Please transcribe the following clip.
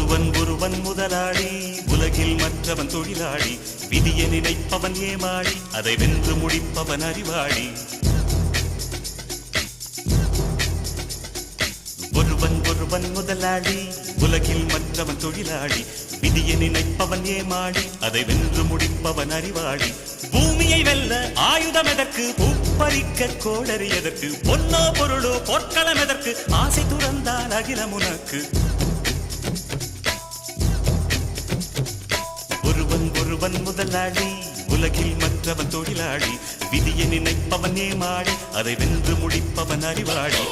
ஒருவன் முதலாளி, உலகில் மற்றவன் தொழிலாளி. விதியை நினைப்பவன் ஏமாளி, அதை வென்று முடிப்பவன் அறிவாளி. ஒருவன் முதலாளி, உலகில் மற்றவன் தொழிலாளி. விதியை நினைப்பவன் ஏமாளி, அதை வென்று முடிப்பவன் அறிவாளி. பூமியை வெல்ல ஆயுதம் எதற்கு, பூப்பறிக்க கோடரி எதற்கு, பொன்னோ பொருளோ பொற்களம் எதற்கு, ஆசை துறந்தால் அகிலம் உனக்கு. ஒருவன் முதலாளி, உலகில் மற்றவன் தொழிலாளி. விதியை நினைப்பவன் ஏமாளி, அதை வென்று முடிப்பவன் அறிவாளி.